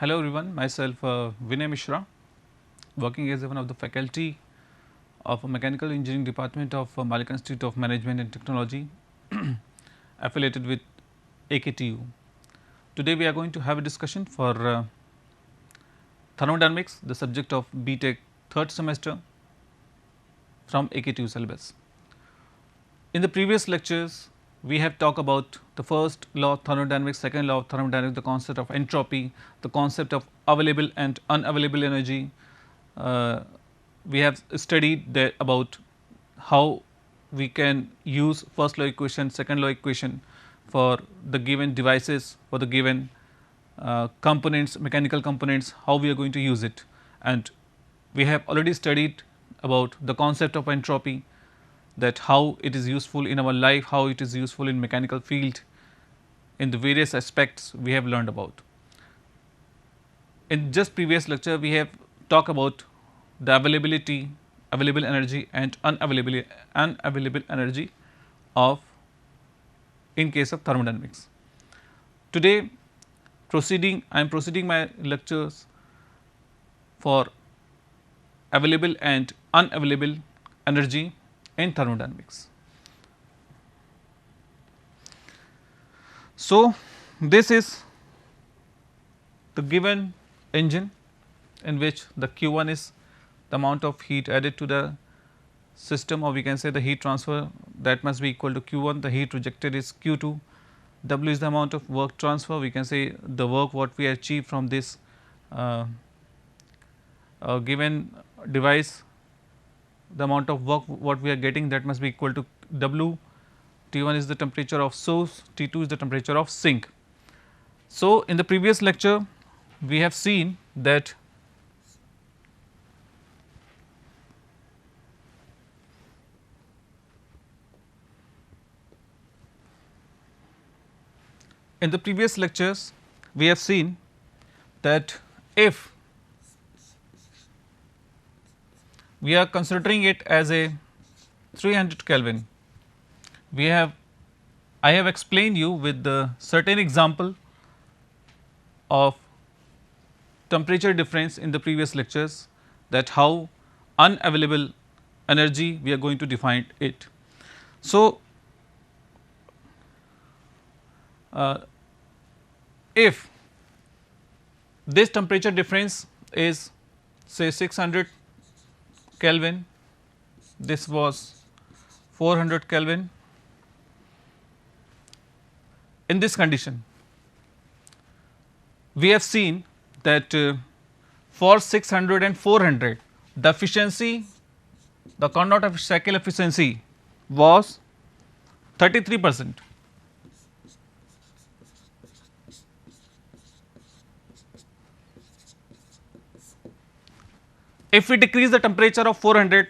Hello everyone, myself Vinay Mishra, working as one of the faculty of Mechanical Engineering Department of Malik Institute of Management and Technology affiliated with AKTU. Today we are going to have a discussion for thermodynamics, the subject of BTech third semester from AKTU syllabus. In the previous lectures, we have talked about the first law of thermodynamics, second law of thermodynamics, the concept of entropy, the concept of available and unavailable energy. We have studied about how we can use first law equation, second law equation for the given devices, for the given components, mechanical components, how we are going to use it. And we have already studied about the concept of entropy, that how it is useful in our life, how it is useful in mechanical field, in the various aspects we have learned about. In just previous lecture, we have talked about the available energy and unavailable energy of in case of thermodynamics. Today I am proceeding my lectures for available and unavailable energy in thermodynamics. So, this is the given engine in which the Q1 is the amount of heat added to the system, or we can say the heat transfer, that must be equal to Q1, the heat rejected is Q2, W is the amount of work transfer, we can say the work what we achieve from this given device, the amount of work what we are getting, that must be equal to W. T1 is the temperature of source, T2 is the temperature of sink. So, in the previous lecture we have seen that if we are considering it as a 300 Kelvin, I have explained you with the certain example of temperature difference in the previous lectures, that how unavailable energy we are going to define it. So, if this temperature difference is say 600 Kelvin, this was 400 Kelvin. In this condition, we have seen that for 600 and 400, the efficiency, the Carnot cycle efficiency was 33%. If we decrease the temperature of 400,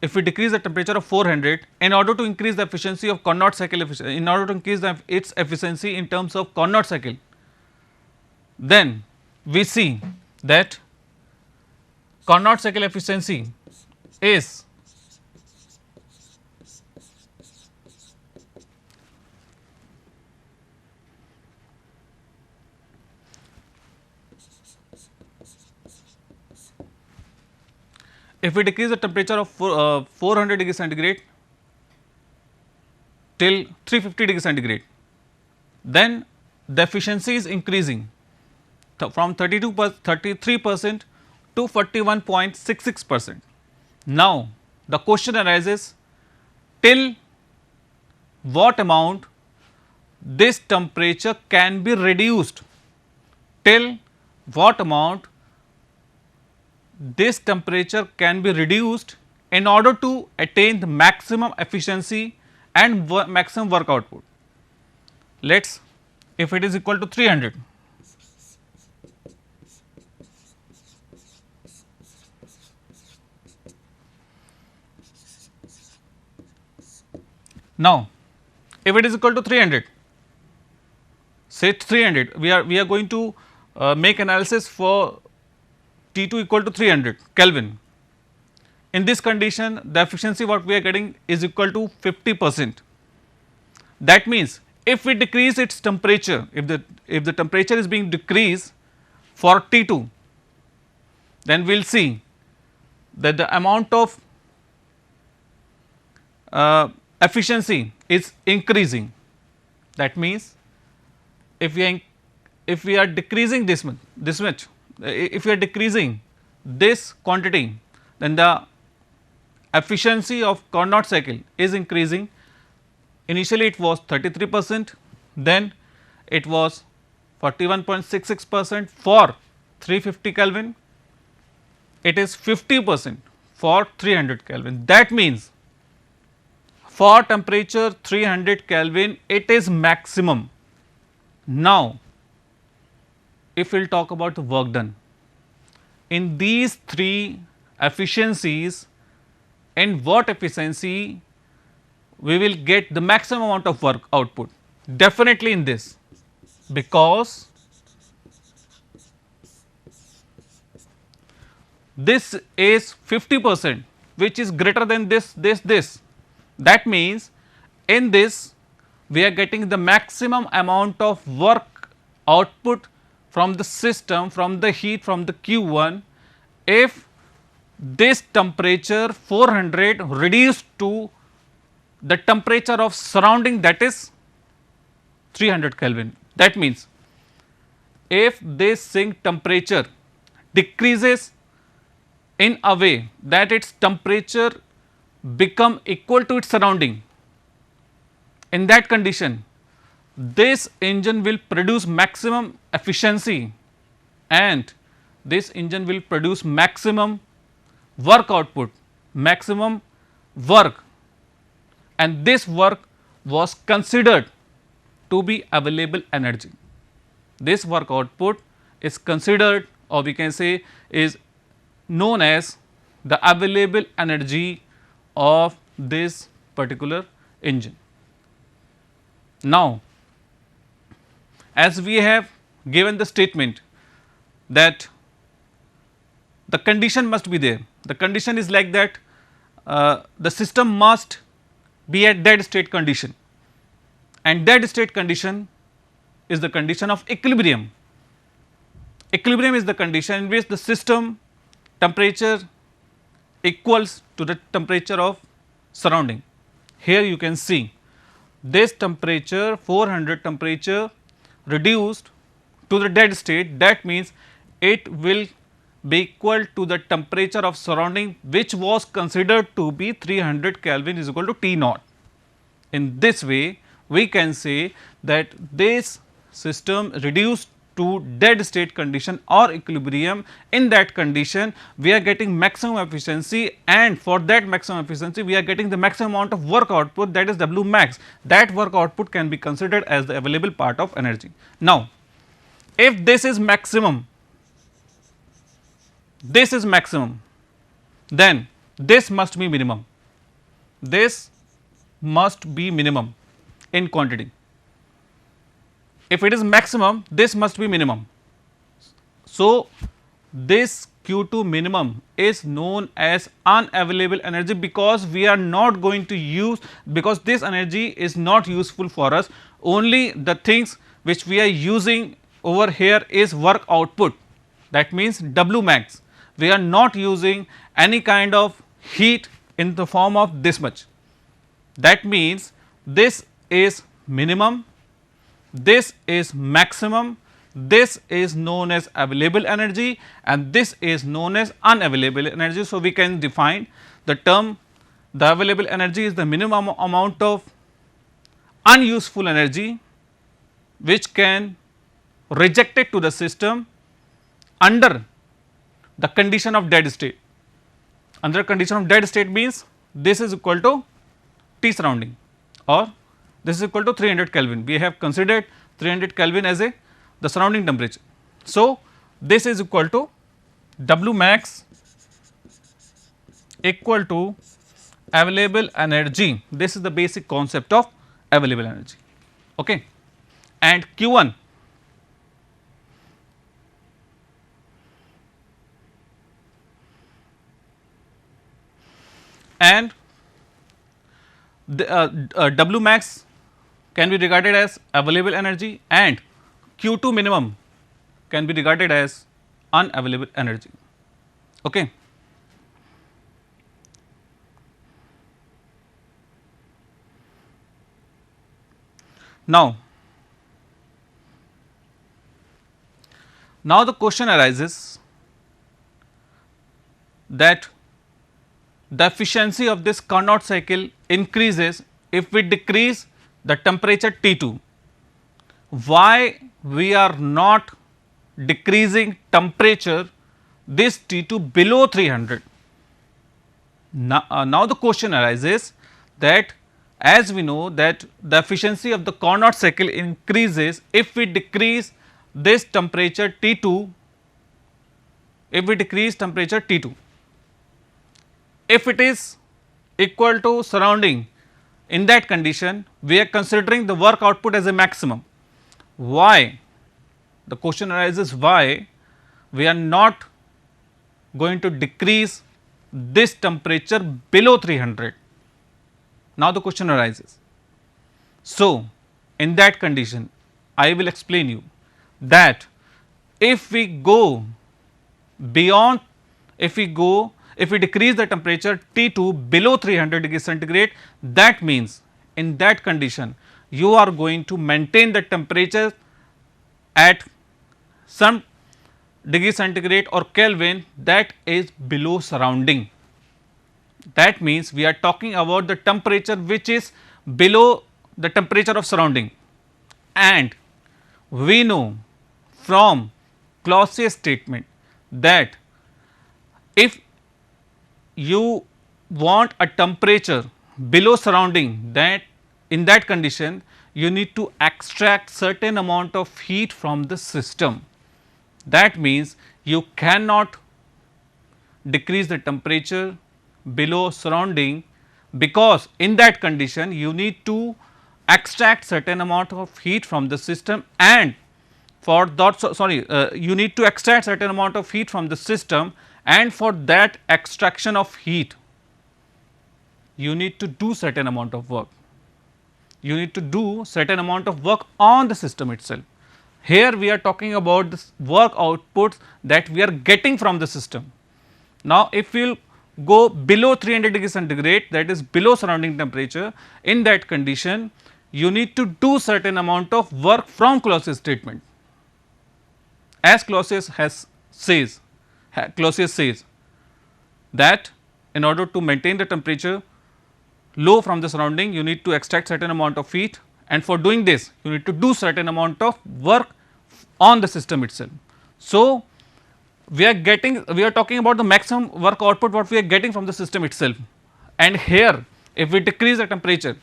in order to increase the efficiency of Carnot cycle efficiency, in order to increase its efficiency in terms of Carnot cycle, then we see that Carnot cycle efficiency is if we decrease the temperature of 400 degree centigrade till 350 degree centigrade, then the efficiency is increasing from 33% to 41.66%. Now, the question arises, till what amount this temperature can be reduced, till what amount this temperature can be reduced in order to attain the maximum efficiency and maximum work output. Let us, if it is equal to 300, now if it is equal to 300, say 300, we are going to make analysis for T2 equal to 300 Kelvin. In this condition, the efficiency what we are getting is equal to 50%. That means, if we decrease its temperature, if the temperature is being decreased for T2, then we will see that the amount of efficiency is increasing. That means, if we are decreasing this much, if we are decreasing this quantity, then the efficiency of Carnot cycle is increasing. Initially it was 33%, then it was 41.66% for 350 Kelvin, it is 50% for 300 Kelvin. That means, for temperature 300 Kelvin it is maximum. Now, if we will talk about the work done in these three efficiencies, in what efficiency we will get the maximum amount of work output? Definitely in this, because this is 50%, which is greater than this. That means, in this we are getting the maximum amount of work output from the system, from the heat, from the Q1, if this temperature 400 reduced to the temperature of surrounding, that is 300 Kelvin. That means, if this sink temperature decreases in a way that its temperature become equal to its surrounding, in that condition this engine will produce maximum efficiency and this engine will produce maximum work output, maximum work, and this work was considered to be available energy. This work output is considered, or we can say is known as the available energy of this particular engine. Now, as we have given the statement that the condition must be there, the condition is like that the system must be at dead state condition, and dead state condition is the condition of equilibrium. Equilibrium is the condition in which the system temperature equals to the temperature of surrounding. Here you can see this temperature 400 temperature reduced to the dead state, that means it will be equal to the temperature of surrounding, which was considered to be 300 Kelvin is equal to T naught. In this way we can say that this system reduced to dead state condition or equilibrium. In that condition we are getting maximum efficiency, and for that maximum efficiency we are getting the maximum amount of work output, that is W max. That work output can be considered as the available part of energy. Now, if this is maximum, then this must be minimum, this must be minimum in quantity. If it is maximum, this must be minimum. So, this Q2 minimum is known as unavailable energy, because we are not going to use, because this energy is not useful for us. Only the things which we are using over here is work output, that means W max. We are not using any kind of heat in the form of this much. That means this is minimum, this is maximum, this is known as available energy, and this is known as unavailable energy. So, we can define the term, the available energy is the minimum amount of unuseful energy which can reject it to the system under the condition of dead state. Under condition of dead state means this is equal to T surrounding, or this is equal to 300 Kelvin. We have considered 300 Kelvin as the surrounding temperature. So, this is equal to W max equal to available energy. This is the basic concept of available energy. Okay. And Q1 and the W max can be regarded as available energy and Q2 minimum can be regarded as unavailable energy. Okay. Now, the question arises that the efficiency of this Carnot cycle increases if we decrease the temperature T2. Why we are not decreasing temperature this T2 below 300? Now the question arises that as we know that the efficiency of the Carnot cycle increases if we decrease this temperature T2, if we decrease temperature T2. If it is equal to surrounding, in that condition we are considering the work output as a maximum. Why? The question arises why we are not going to decrease this temperature below 300. Now the question arises. So, in that condition I will explain you that if we go beyond, if we decrease the temperature T2 below 300 degree centigrade, that means in that condition you are going to maintain the temperature at some degree centigrade or Kelvin that is below surrounding. That means we are talking about the temperature which is below the temperature of surrounding, and we know from Clausius statement that if you want a temperature below surrounding, that in that condition you need to extract certain amount of heat from the system. That means you cannot decrease the temperature below surrounding, because in that condition you need to extract certain amount of heat from the system, and for that you need to extract certain amount of heat from the system, and for that extraction of heat you need to do certain amount of work. You need to do certain amount of work on the system itself. Here we are talking about this work outputs that we are getting from the system. Now, if we will go below 300 degree centigrade, that is below surrounding temperature, in that condition you need to do certain amount of work from Clausius statement. As Clausius says that in order to maintain the temperature low from the surrounding, you need to extract certain amount of heat, and for doing this you need to do certain amount of work on the system itself. So, we are talking about the maximum work output what we are getting from the system itself, and here if we decrease the temperature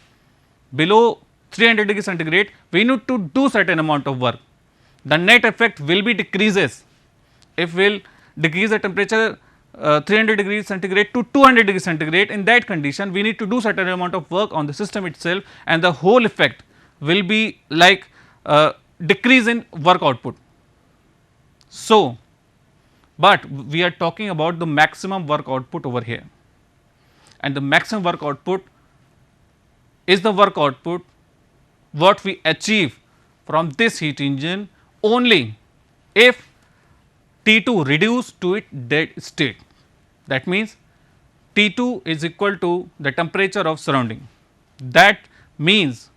below 300 degree centigrade, we need to do certain amount of work. The net effect will be decreases if we will decrease the temperature 300 degrees centigrade to 200 degree centigrade. In that condition we need to do certain amount of work on the system itself, and the whole effect will be like decrease in work output. So, but we are talking about the maximum work output over here, and the maximum work output is the work output what we achieve from this heat engine only if T2 reduced to its dead state. That means T2 is equal to the temperature of surrounding. That means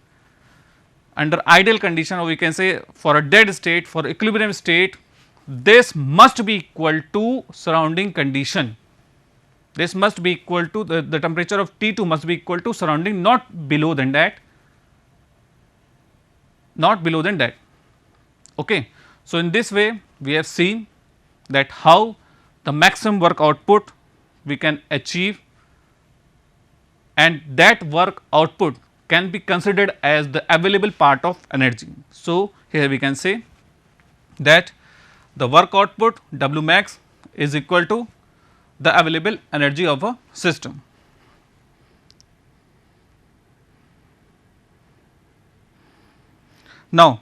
under ideal condition, or we can say for a dead state, for equilibrium state, this must be equal to surrounding condition. This must be equal to the temperature of T2 must be equal to surrounding, not below than that, not below than that. Okay. So, in this way we have seen that how the maximum work output we can achieve, and that work output can be considered as the available part of energy. So, here we can say that the work output W max is equal to the available energy of a system. Now,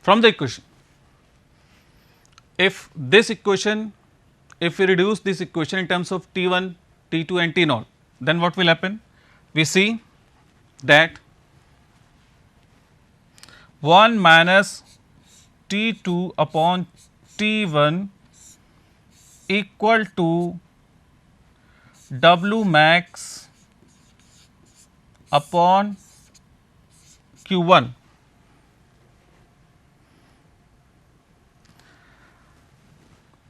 from the equation, if this equation, if we reduce this equation in terms of T1, T2 and T0, then what will happen? We see that 1 minus T2 upon T1 equal to W max upon Q1.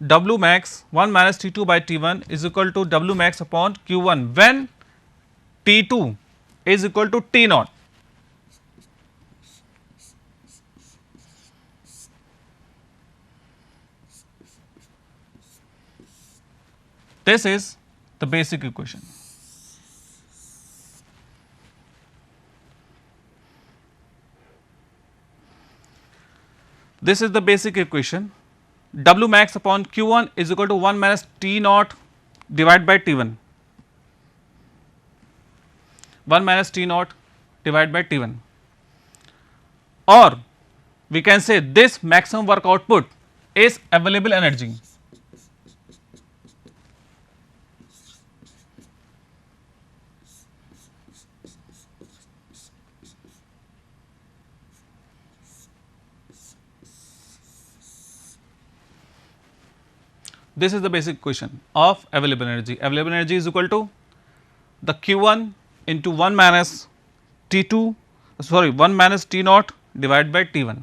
W max 1 minus T2 by T1 is equal to W max upon Q1 when T2 is equal to T naught. This is the basic equation. This is the basic equation. W max upon Q1 is equal to 1 minus T naught divided by T1. 1 minus T naught divided by T1. Or we can say this maximum work output is available energy. This is the basic equation of available energy. Available energy is equal to the Q1 into 1 minus T2 sorry 1 minus T naught divided by T1.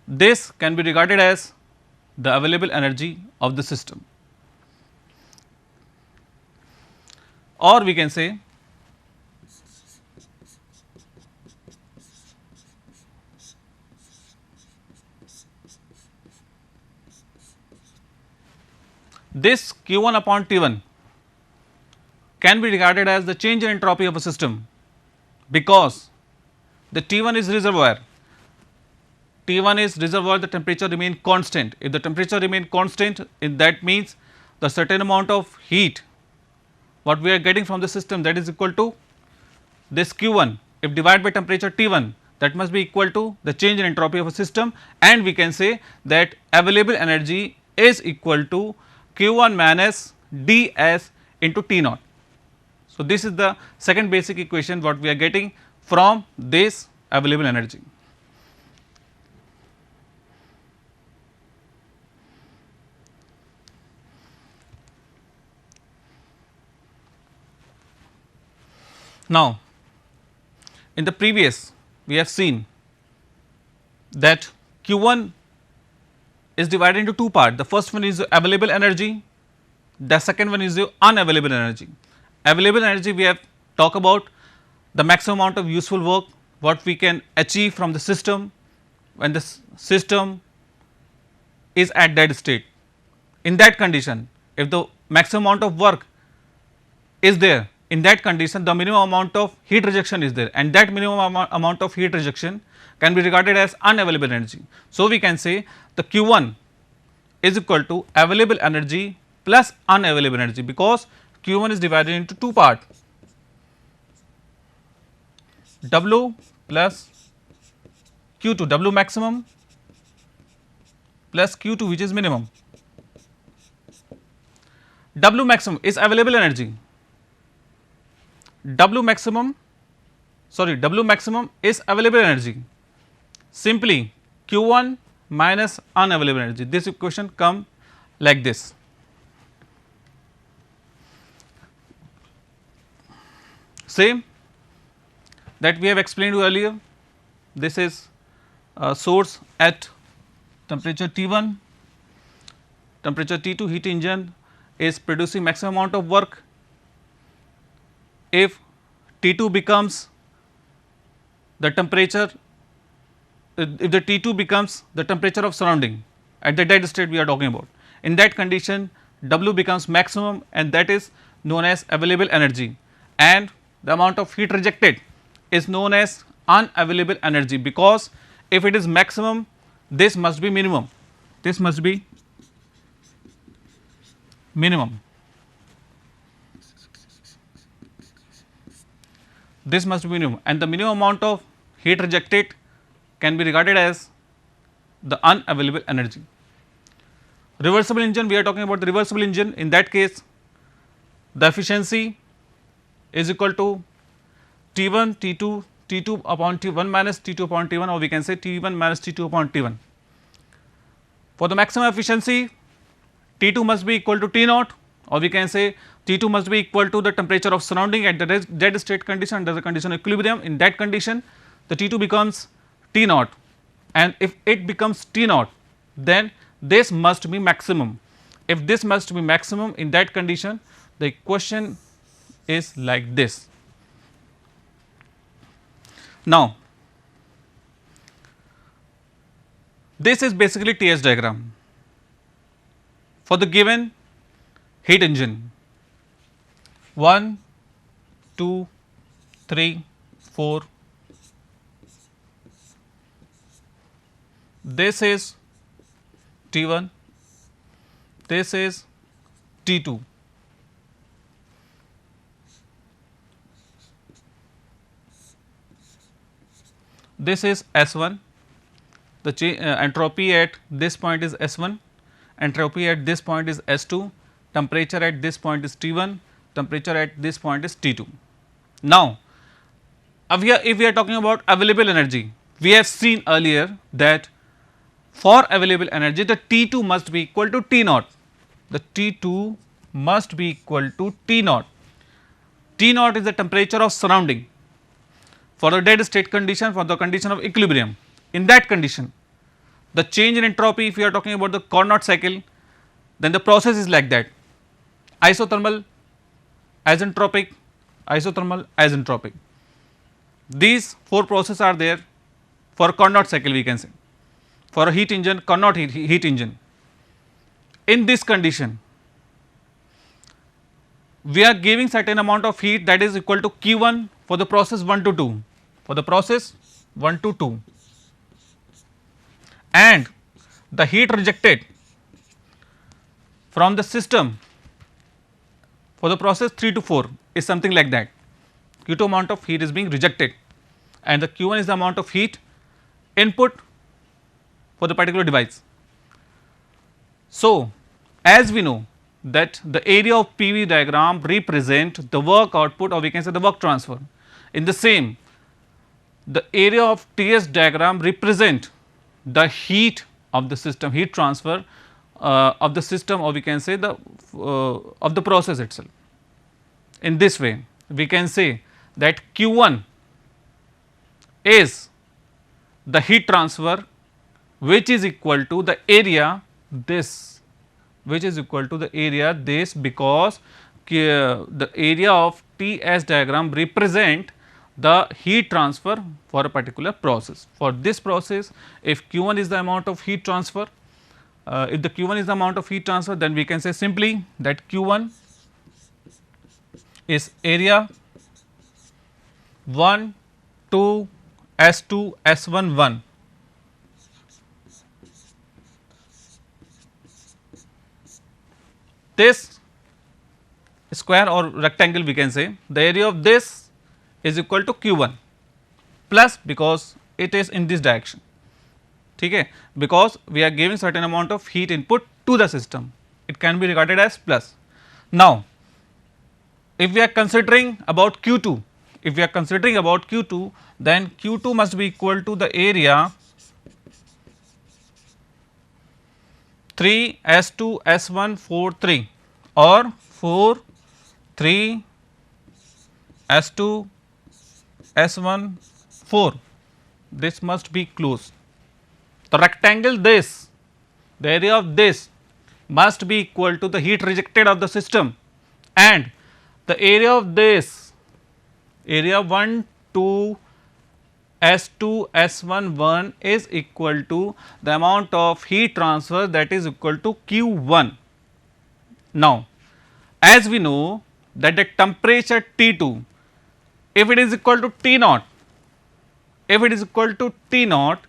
This can be regarded as the available energy of the system, or we can say this Q1 upon T1 can be regarded as the change in entropy of a system, because the T1 is reservoir. T1 is reservoir, the temperature remain constant. If the temperature remain constant, that means the certain amount of heat what we are getting from the system, that is equal to this Q1 if divided by temperature T1, that must be equal to the change in entropy of a system, and we can say that available energy is equal to Q1 minus ds into T naught. So, this is the second basic equation what we are getting from this available energy. Now, in the previous we have seen that Q1 is divided into two parts. The first one is available energy, the second one is unavailable energy. Available energy, we have talked about the maximum amount of useful work what we can achieve from the system when the system is at dead state. In that condition, if the maximum amount of work is there, in that condition the minimum amount of heat rejection is there, and that minimum amount of heat rejection can be regarded as unavailable energy. So, we can say the Q1 is equal to available energy plus unavailable energy, because Q1 is divided into two parts, W plus Q2, W maximum plus Q2 which is minimum. W maximum is available energy, W maximum is available energy, simply Q1 minus unavailable energy. This equation come like this. Same that we have explained earlier, this is a source at temperature T1, temperature T2, heat engine is producing maximum amount of work. If T2 becomes the temperature, if the T2 becomes the temperature of surrounding at the dead state we are talking about, in that condition W becomes maximum, and that is known as available energy, and the amount of heat rejected is known as unavailable energy, because if it is maximum this must be minimum, this must be minimum, this must be minimum, and the minimum amount of heat rejected can be regarded as the unavailable energy. Reversible engine, we are talking about the reversible engine. In that case the efficiency is equal to T1 T2 T2 upon T1 minus T2 upon T1, or we can say T1 minus T2 upon T1. For the maximum efficiency, T2 must be equal to T naught, or we can say T2 must be equal to the temperature of surrounding at the dead state condition, under the condition of equilibrium. In that condition, the T2 becomes T naught, and if it becomes T naught, then this must be maximum. If this must be maximum, in that condition, the equation is like this. Now, this is basically TS diagram for the given heat engine 1, 2, 3, 4. This is T1, this is T2. This is S1, the entropy at this point is S1, entropy at this point is S2, temperature at this point is T1, temperature at this point is T2. Now, if we are talking about available energy, we have seen earlier that for available energy the T2 must be equal to T naught, the T2 must be equal to T naught. T naught is the temperature of surrounding for the dead state condition, for the condition of equilibrium. In that condition, the change in entropy, if we are talking about the Carnot cycle, then the process is like that: isothermal, isentropic, isothermal, isentropic. These 4 processes are there for Carnot cycle, we can say, for a heat engine, Carnot heat engine. In this condition, we are giving certain amount of heat that is equal to Q1 for the process 1 to 2, for the process 1 to 2, and the heat rejected from the system for the process 3 to 4 is something like that. Q2 amount of heat is being rejected, and the Q1 is the amount of heat input for the particular device. So, as we know that the area of PV diagram represent the work output, or we can say the work transfer. In the same, the area of TS diagram represent the heat of the system, heat transfer of the system, or we can say the of the process itself. In this way, we can say that Q1 is the heat transfer which is equal to the area this, which is equal to the area this, because the area of TS diagram represent the heat transfer for a particular process. For this process, if Q1 is the amount of heat transfer, if the Q1 is the amount of heat transfer, then we can say simply that Q1 is area 1, 2, S2, S1, 1. This square or rectangle, we can say the area of this is equal to Q1 plus, because it is in this direction, okay, because we are giving certain amount of heat input to the system, it can be regarded as plus. Now, if we are considering about Q2, if we are considering about Q2, then Q2 must be equal to the area 3 S2 S1 4 3 or 4 3 S2 S1 4, this must be closed. The rectangle this, the area of this must be equal to the heat rejected of the system, and the area of this, area 1 2 S2 S1 1 is equal to the amount of heat transfer, that is equal to Q1. Now, as we know that the temperature T2, if it is equal to T naught, if it is equal to T naught,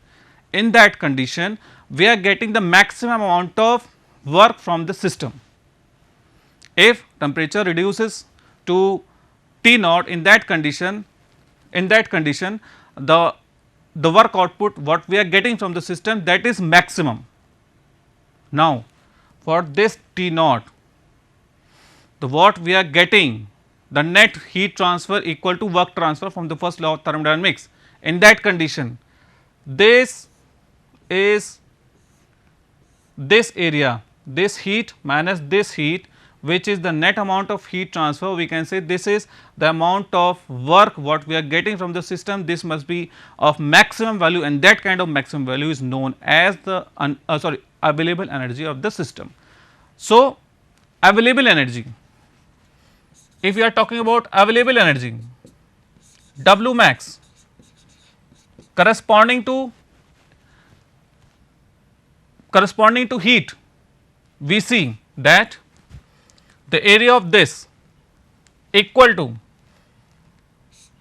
in that condition we are getting the maximum amount of work from the system. If temperature reduces to T naught, in that condition, the work output what we are getting from the system, that is maximum. Now, for this T naught, the what we are getting the net heat transfer equal to work transfer from the first law of thermodynamics. In that condition, this is this area, this heat minus this heat, which is the net amount of heat transfer. We can say this is the amount of work what we are getting from the system. This must be of maximum value, and that kind of maximum value is known as the available energy of the system. So, available energy, if we are talking about available energy, W max corresponding to heat, we see that the area of this equal to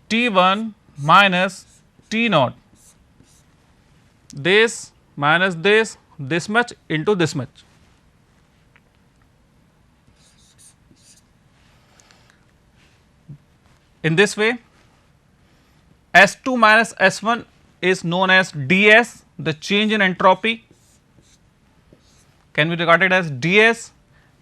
T1 minus T naught, this minus this much into this much. In this way, S2 minus S1 is known as ds, the change in entropy can be regarded as ds.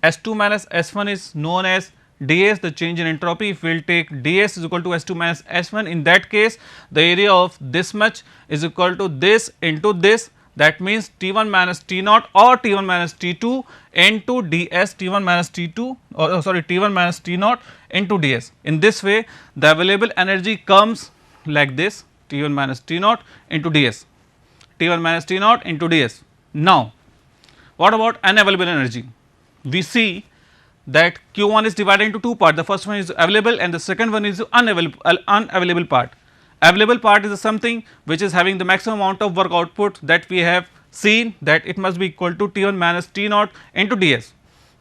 S2 minus S1 is known as ds, the change in entropy. If we will take ds is equal to S2 minus S1, in that case the area of this much is equal to this into this, that means T1 minus T naught or T1 minus T2 into ds, T1 minus T2 or T1 minus T naught into ds. In this way, the available energy comes like this, T1 minus T naught into ds, T1 minus T naught into ds. Now, what about unavailable energy? We see that Q1 is divided into two parts. The first one is available and the second one is unavailable part. Available part is something which is having the maximum amount of work output, that we have seen that it must be equal to T1 minus T naught into ds.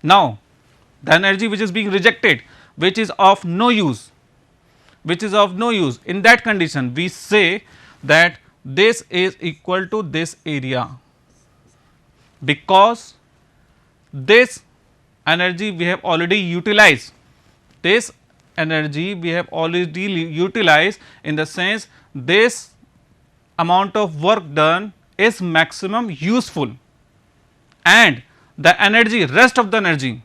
Now, the energy which is being rejected, which is of no use, in that condition we say that this is equal to this area, because this energy we have already utilized, in the sense this amount of work done is maximum useful, and the energy, rest of the energy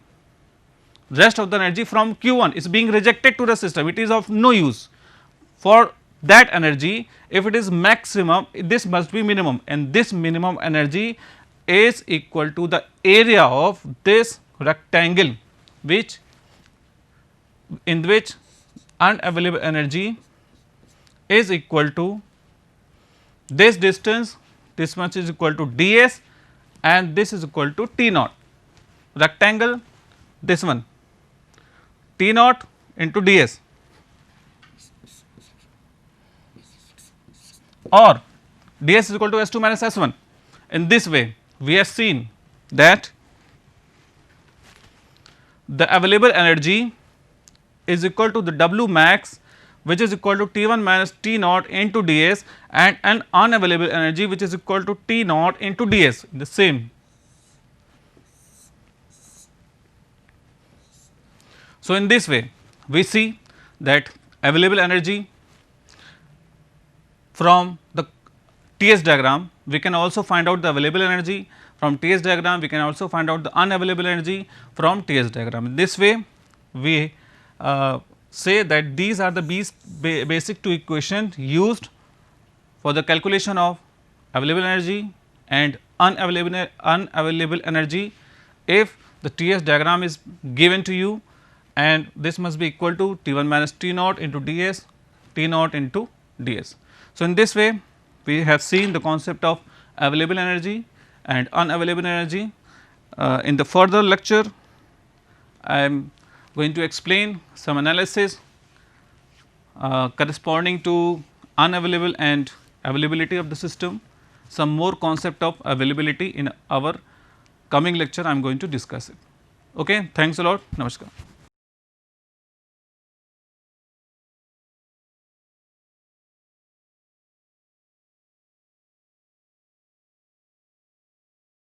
from Q1 is being rejected to the system, it is of no use. For that energy, if it is maximum, this must be minimum, and this minimum energy is equal to the area of this rectangle, in which unavailable energy is equal to this distance, this much is equal to ds, and this is equal to T naught, rectangle this one, T naught into ds, or ds is equal to S2 minus S1. In this way, we have seen that the available energy is equal to the W max, which is equal to T1 minus T naught into ds, and an unavailable energy which is equal to T naught into ds, the same. So, in this way we see that available energy from the TS diagram, we can also find out the available energy. From TS diagram, we can also find out the unavailable energy from TS diagram. In this way, we say that these are the basic two equations used for the calculation of available energy and unavailable energy if the TS diagram is given to you, and this must be equal to T1 minus T naught into ds, T naught into ds. So, in this way we have seen the concept of available energy and unavailable energy. In the further lecture, I am going to explain some analysis corresponding to unavailable and availability of the system, some more concept of availability. In our coming lecture I am going to discuss it. Okay, thanks a lot, namaskar.